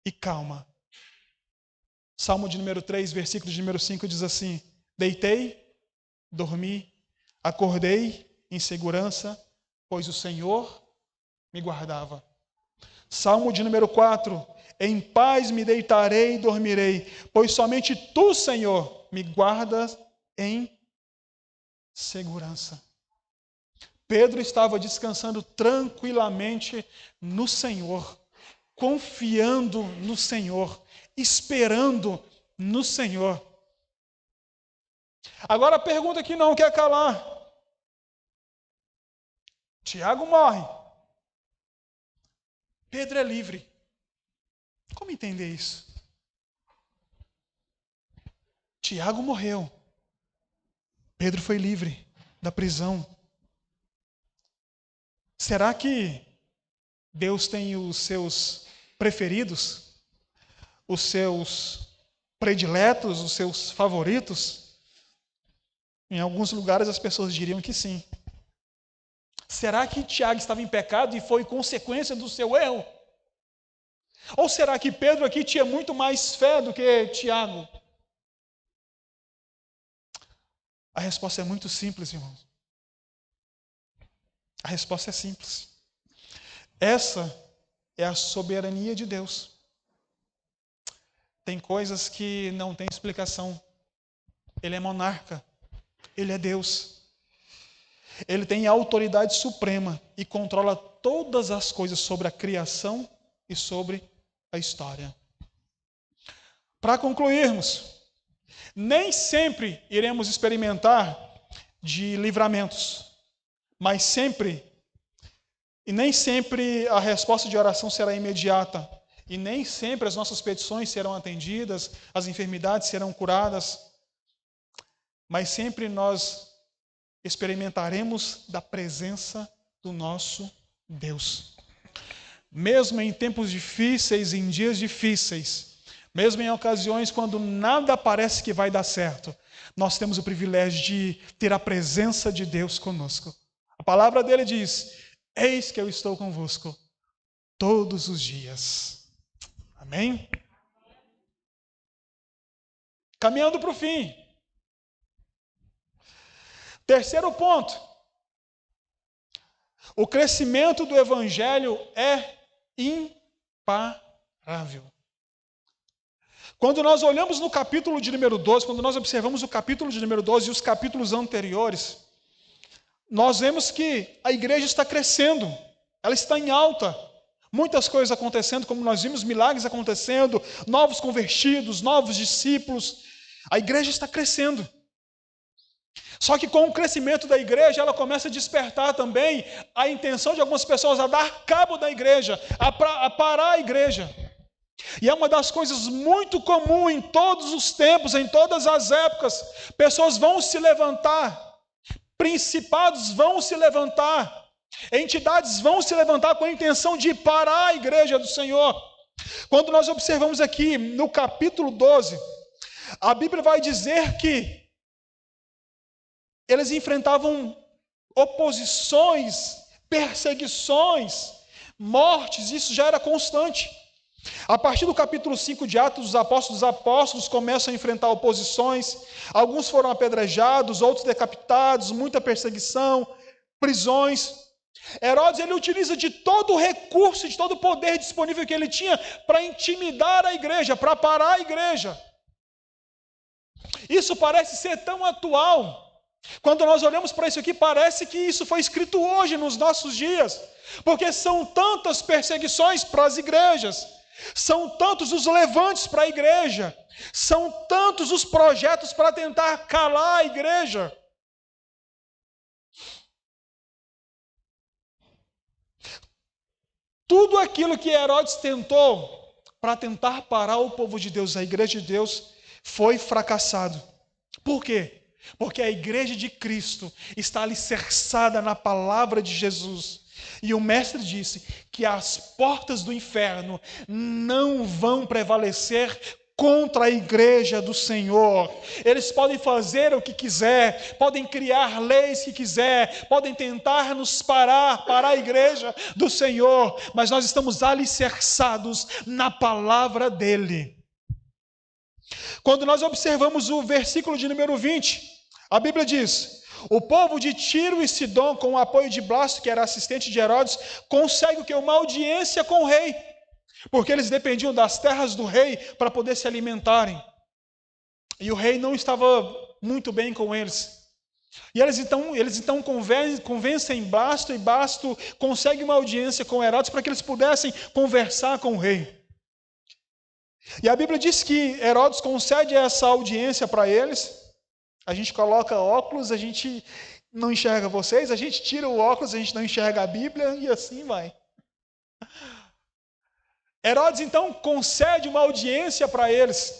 S1: e calma. Salmo de número 3, versículo de número 5 diz assim: deitei, dormi, acordei em segurança, pois o Senhor me guardava. Salmo de número 4, em paz me deitarei e dormirei, pois somente tu, Senhor, me guardas em segurança. Pedro estava descansando tranquilamente no Senhor, confiando no Senhor, esperando no Senhor. Agora a pergunta que não quer calar: Tiago morre, Pedro é livre. Como entender isso? Tiago morreu, Pedro foi livre da prisão. Será que Deus tem os seus preferidos, os seus prediletos, os seus favoritos? Em alguns lugares as pessoas diriam que sim. Será que Tiago estava em pecado e foi consequência do seu erro? Ou será que Pedro aqui tinha muito mais fé do que Tiago? A resposta é muito simples, irmãos. A resposta é simples. Essa é a soberania de Deus. Tem coisas que não tem explicação. Ele é monarca. Ele é Deus. Ele tem a autoridade suprema e controla todas as coisas sobre a criação e sobre a história. Para concluirmos, nem sempre iremos experimentar de livramentos, mas nem sempre a resposta de oração será imediata, e nem sempre as nossas petições serão atendidas, as enfermidades serão curadas, mas sempre nós experimentaremos da presença do nosso Deus. Mesmo em tempos difíceis, em dias difíceis, mesmo em ocasiões quando nada parece que vai dar certo, nós temos o privilégio de ter a presença de Deus conosco. A palavra dele diz: eis que eu estou convosco todos os dias. Amém? Caminhando para o fim. Terceiro ponto. O crescimento do evangelho é imparável. Quando nós olhamos no capítulo de número 12, quando nós observamos o capítulo de número 12 e os capítulos anteriores, nós vemos que a igreja está crescendo, ela está em alta. Muitas coisas acontecendo, como nós vimos, milagres acontecendo, novos convertidos, novos discípulos. A igreja está crescendo. Só que com o crescimento da igreja, ela começa a despertar também a intenção de algumas pessoas a dar cabo da igreja, a parar a igreja. E é uma das coisas muito comum em todos os tempos, em todas as épocas. Pessoas vão se levantar, principados vão se levantar, entidades vão se levantar com a intenção de parar a igreja do Senhor. Quando nós observamos aqui no capítulo 12, a Bíblia vai dizer que eles enfrentavam oposições, perseguições, mortes, isso já era constante. A partir do capítulo 5 de Atos dos Apóstolos, os apóstolos começam a enfrentar oposições, alguns foram apedrejados, outros decapitados, muita perseguição, prisões. Herodes, ele utiliza de todo o recurso, de todo o poder disponível que ele tinha para intimidar a igreja, para parar a igreja. Isso parece ser tão atual. Quando nós olhamos para isso aqui, parece que isso foi escrito hoje, nos nossos dias, porque são tantas perseguições para as igrejas, são tantos os levantes para a igreja, são tantos os projetos para tentar calar a igreja. Tudo aquilo que Herodes tentou para tentar parar o povo de Deus, a igreja de Deus, foi fracassado. Por quê? Porque a igreja de Cristo está alicerçada na palavra de Jesus. E o mestre disse que as portas do inferno não vão prevalecer contra a igreja do Senhor. Eles podem fazer o que quiser, podem criar leis que quiser, podem tentar nos parar a igreja do Senhor, mas nós estamos alicerçados na palavra dele. Quando nós observamos o versículo de número 20, a Bíblia diz: o povo de Tiro e Sidom, com o apoio de Blasto, que era assistente de Herodes, consegue o que? Uma audiência com o rei, porque eles dependiam das terras do rei para poder se alimentarem. E o rei não estava muito bem com eles. E eles então convencem Blasto, e Blasto consegue uma audiência com Herodes para que eles pudessem conversar com o rei. E a Bíblia diz que Herodes concede essa audiência para eles. A gente coloca óculos, a gente não enxerga vocês, a gente tira o óculos, a gente não enxerga a Bíblia, e assim vai. Herodes então concede uma audiência para eles.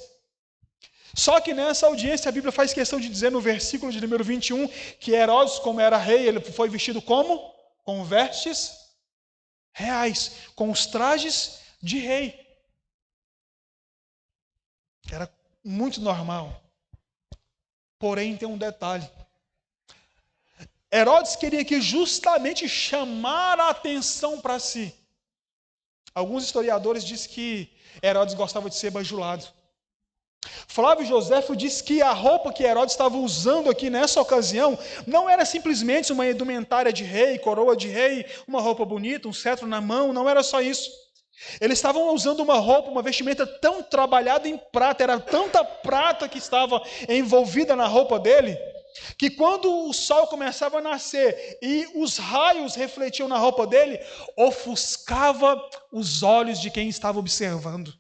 S1: Só que nessa audiência a Bíblia faz questão de dizer no versículo de número 21 que Herodes, como era rei, ele foi vestido como? Com vestes reais, com os trajes de rei. Era muito normal. Porém, tem um detalhe. Herodes queria que justamente chamar a atenção para si. Alguns historiadores dizem que Herodes gostava de ser bajulado. Flávio Joséfo diz que a roupa que Herodes estava usando aqui nessa ocasião não era simplesmente uma indumentária de rei, coroa de rei, uma roupa bonita, um cetro na mão, não era só isso. Eles estavam usando uma roupa, uma vestimenta tão trabalhada em prata, era tanta prata que estava envolvida na roupa dele, que quando o sol começava a nascer e os raios refletiam na roupa dele, ofuscava os olhos de quem estava observando.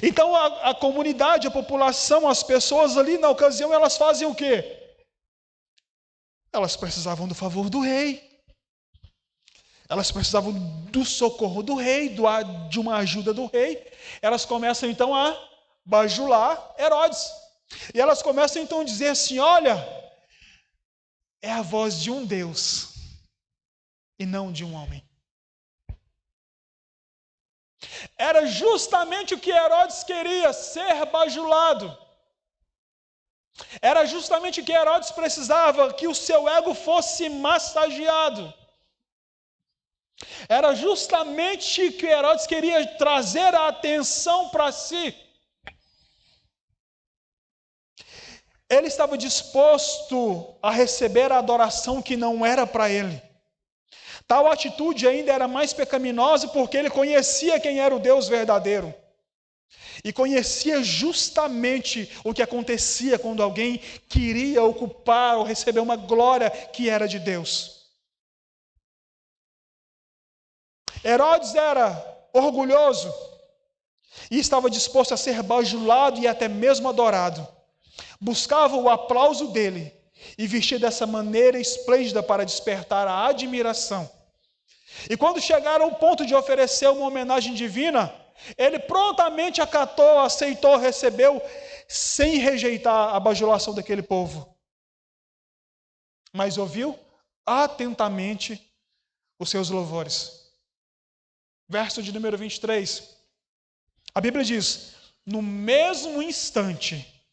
S1: Então a comunidade, a população, as pessoas ali na ocasião, elas fazem o quê? Elas precisavam do favor do rei. Elas precisavam do socorro do rei, de uma ajuda do rei. Elas começam então a bajular Herodes. E elas começam então a dizer assim: olha, é a voz de um Deus e não de um homem. Era justamente o que Herodes queria, ser bajulado. Era justamente o que Herodes precisava, que o seu ego fosse massageado. Era justamente que Herodes queria trazer a atenção para si. Ele estava disposto a receber a adoração que não era para ele. Tal atitude ainda era mais pecaminosa porque ele conhecia quem era o Deus verdadeiro. e conhecia justamente o que acontecia quando alguém queria ocupar ou receber uma glória que era de Deus. Herodes era orgulhoso e estava disposto a ser bajulado e até mesmo adorado. Buscava o aplauso dele e vestia dessa maneira esplêndida para despertar a admiração. E quando chegaram ao ponto de oferecer uma homenagem divina, ele prontamente acatou, aceitou, recebeu, sem rejeitar a bajulação daquele povo. Mas ouviu atentamente os seus louvores. Verso de número 23. A Bíblia diz: no mesmo instante,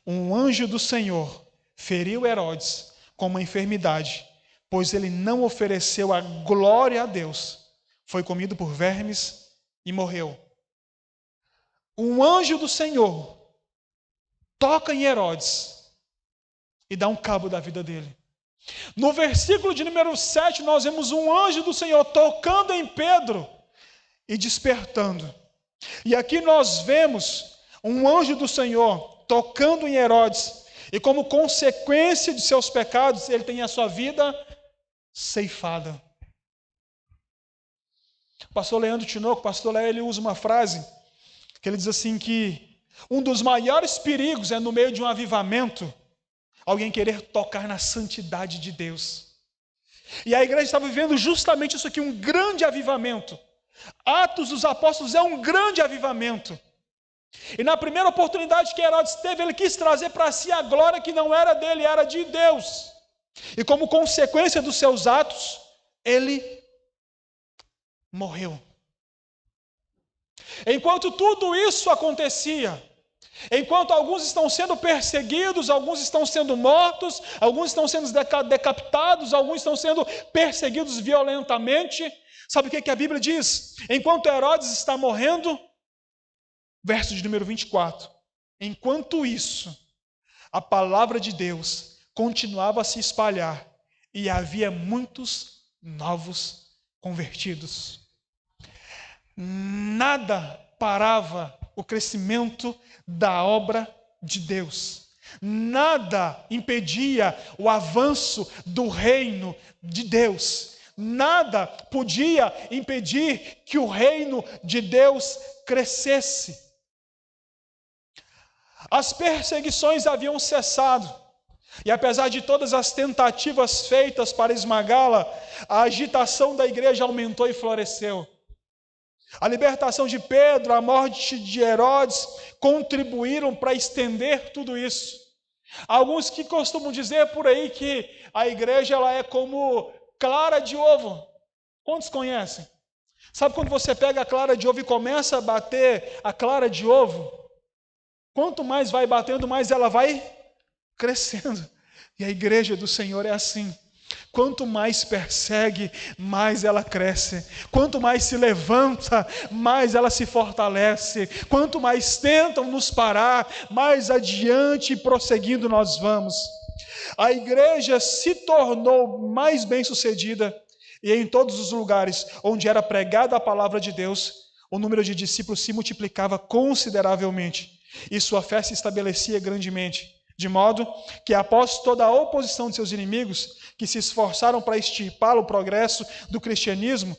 S1: um anjo do Senhor feriu Herodes com uma enfermidade, pois ele não ofereceu a glória a Deus. Foi comido por vermes e morreu. Um anjo do Senhor toca em Herodes e dá um cabo da vida dele. No versículo de número 7, nós vemos um anjo do Senhor tocando em Pedro e despertando. E aqui nós vemos um anjo do Senhor tocando em Herodes, e como consequência de seus pecados, ele tem a sua vida ceifada. O pastor Leandro Tinoco, o pastor Léo, ele usa uma frase, que ele diz assim que um dos maiores perigos é no meio de um avivamento, alguém querer tocar na santidade de Deus. E a igreja está vivendo justamente isso aqui, um grande avivamento. Atos dos Apóstolos é um grande avivamento. E na primeira oportunidade que Herodes teve, ele quis trazer para si a glória que não era dele, era de Deus. E como consequência dos seus atos, ele morreu. Enquanto tudo isso acontecia, enquanto alguns estão sendo perseguidos, alguns estão sendo mortos, alguns estão sendo decapitados, alguns estão sendo perseguidos violentamente, sabe o que a Bíblia diz? Enquanto Herodes está morrendo, verso de número 24, enquanto isso, a palavra de Deus continuava a se espalhar e havia muitos novos convertidos. Nada parava o crescimento da obra de Deus. Nada impedia o avanço do reino de Deus. Nada podia impedir que o reino de Deus crescesse. As perseguições haviam cessado, e apesar de todas as tentativas feitas para esmagá-la, a agitação da igreja aumentou e floresceu. A libertação de Pedro, a morte de Herodes, contribuíram para estender tudo isso. Alguns que costumam dizer por aí que a igreja ela é como clara de ovo. Quantos conhecem? Sabe quando você pega a clara de ovo e começa a bater a clara de ovo? Quanto mais vai batendo, mais ela vai crescendo. E a igreja do Senhor é assim. Quanto mais persegue, mais ela cresce. Quanto mais se levanta, mais ela se fortalece. Quanto mais tentam nos parar, mais adiante e prosseguindo nós vamos. A igreja se tornou mais bem-sucedida, e em todos os lugares onde era pregada a palavra de Deus, o número de discípulos se multiplicava consideravelmente, e sua fé se estabelecia grandemente, de modo que, após toda a oposição de seus inimigos, que se esforçaram para extirpar o progresso do cristianismo,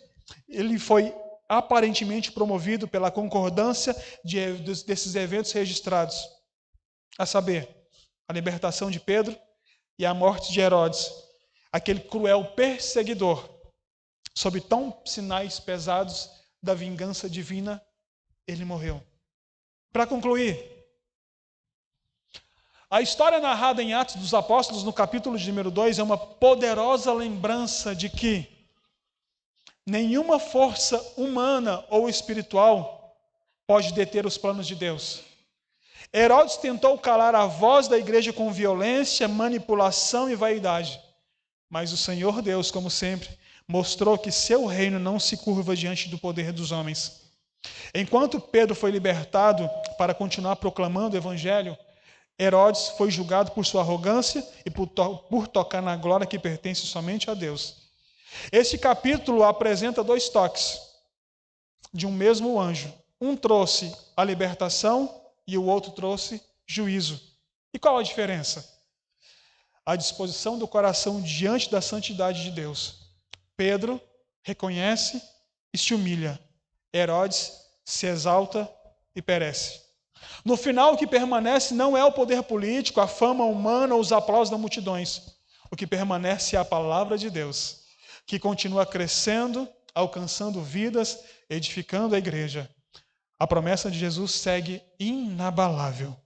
S1: ele foi aparentemente promovido pela concordância desses eventos registrados, a saber, a libertação de Pedro e a morte de Herodes, aquele cruel perseguidor, sob tão sinais pesados da vingança divina, ele morreu. Para concluir, a história narrada em Atos dos Apóstolos, no capítulo de número 2, é uma poderosa lembrança de que nenhuma força humana ou espiritual pode deter os planos de Deus. Herodes tentou calar a voz da igreja com violência, manipulação e vaidade, mas o Senhor Deus, como sempre, mostrou que seu reino não se curva diante do poder dos homens. Enquanto Pedro foi libertado para continuar proclamando o evangelho, Herodes foi julgado por sua arrogância e por tocar na glória que pertence somente a Deus. Este capítulo apresenta dois toques de um mesmo anjo um trouxe a libertação e o outro trouxe juízo. E qual a diferença? A disposição do coração diante da santidade de Deus. Pedro reconhece e se humilha. Herodes se exalta e perece. No final, o que permanece não é o poder político, a fama humana ou os aplausos das multidões. O que permanece é a palavra de Deus, que continua crescendo, alcançando vidas, edificando a igreja. A promessa de Jesus segue inabalável.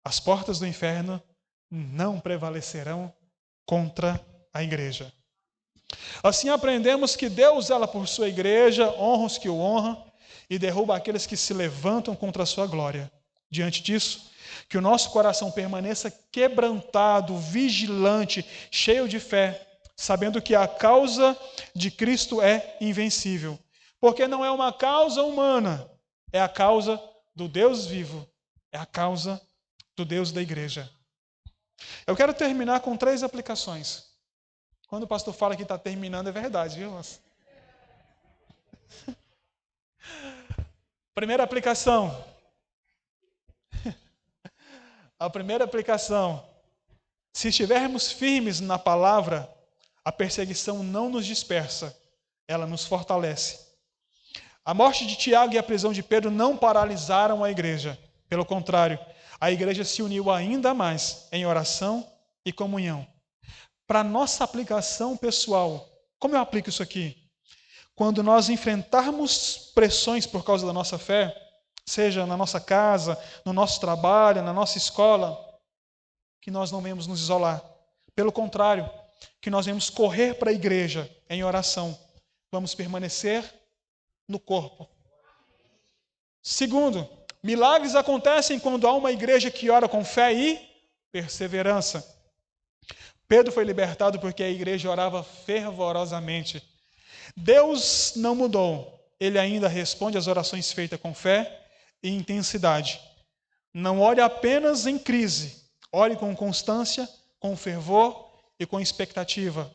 S1: As portas do inferno não prevalecerão contra a igreja. Assim aprendemos que Deus zela por sua igreja, honra os que o honram e derruba aqueles que se levantam contra a sua glória. Diante disso, que o nosso coração permaneça quebrantado, vigilante, cheio de fé, sabendo que a causa de Cristo é invencível. Porque não é uma causa humana, é a causa do Deus vivo, é a causa do Deus da igreja. Eu quero terminar com 3 aplicações. Quando o pastor fala que está terminando, é verdade, viu? Primeira aplicação. A primeira aplicação. Se estivermos firmes na palavra, a perseguição não nos dispersa, ela nos fortalece. A morte de Tiago e a prisão de Pedro não paralisaram a igreja. Pelo contrário, a igreja se uniu ainda mais em oração e comunhão. Para nossa aplicação pessoal, como eu aplico isso aqui? Quando nós enfrentarmos pressões por causa da nossa fé, seja na nossa casa, no nosso trabalho, na nossa escola, que nós não venhamos nos isolar. Pelo contrário, que nós venhamos correr para a igreja em oração. Vamos permanecer no corpo. Segundo, milagres acontecem quando há uma igreja que ora com fé e perseverança. Pedro foi libertado porque a igreja orava fervorosamente. Deus não mudou. Ele ainda responde às orações feitas com fé e intensidade. Não ore apenas em crise. Ore com constância, com fervor e com expectativa.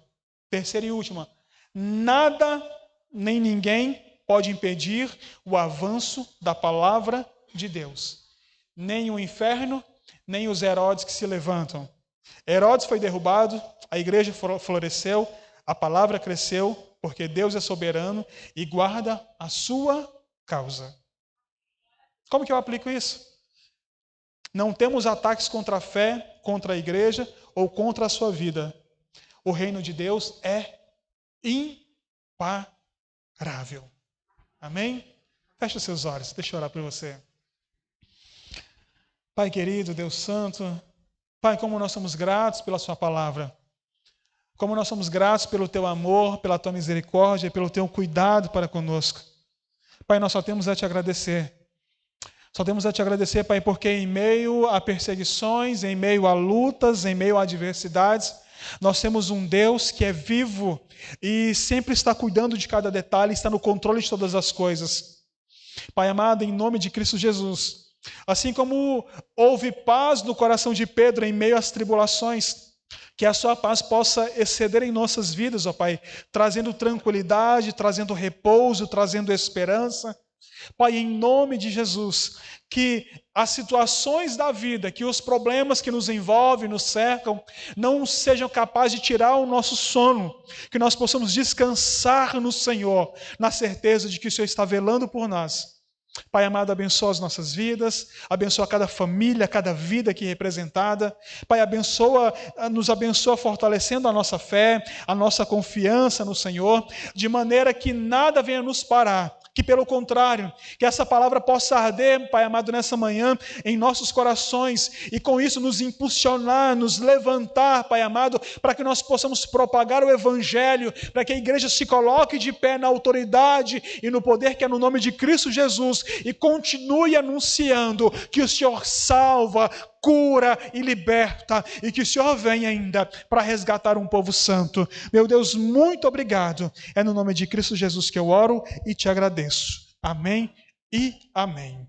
S1: Terceira e última. Nada nem ninguém pode impedir o avanço da palavra de Deus. Nem o inferno, nem os Herodes que se levantam. Herodes foi derrubado, a igreja floresceu, a palavra cresceu, porque Deus é soberano e guarda a sua causa. Como que eu aplico isso? Não temos ataques contra a fé, contra a igreja ou contra a sua vida. O reino de Deus é imparável. Amém? Feche os seus olhos, deixa eu orar por você. Pai querido, Deus santo, Pai, como nós somos gratos pela sua palavra. Como nós somos gratos pelo teu amor, pela tua misericórdia, pelo teu cuidado para conosco. Pai, nós só temos a te agradecer. Só temos a te agradecer, Pai, porque em meio a perseguições, em meio a lutas, em meio a adversidades, nós temos um Deus que é vivo e sempre está cuidando de cada detalhe, está no controle de todas as coisas. Pai amado, em nome de Cristo Jesus, assim como houve paz no coração de Pedro em meio às tribulações, que a sua paz possa exceder em nossas vidas, ó Pai, trazendo tranquilidade, trazendo repouso, trazendo esperança. Pai, em nome de Jesus, que as situações da vida, que os problemas que nos envolvem, nos cercam, não sejam capazes de tirar o nosso sono, que nós possamos descansar no Senhor, na certeza de que o Senhor está velando por nós. Pai amado, abençoa as nossas vidas, abençoa cada família, cada vida aqui representada. Pai, nos abençoa fortalecendo a nossa fé, a nossa confiança no Senhor, de maneira que nada venha nos parar. Que pelo contrário, que essa palavra possa arder, Pai amado, nessa manhã, em nossos corações, e com isso nos impulsionar, nos levantar, Pai amado, para que nós possamos propagar o Evangelho, para que a igreja se coloque de pé na autoridade e no poder que é no nome de Cristo Jesus, e continue anunciando que o Senhor salva, cura e liberta, e que o Senhor venha ainda para resgatar um povo santo. Meu Deus, muito obrigado. É no nome de Cristo Jesus que eu oro e te agradeço. Amém e amém.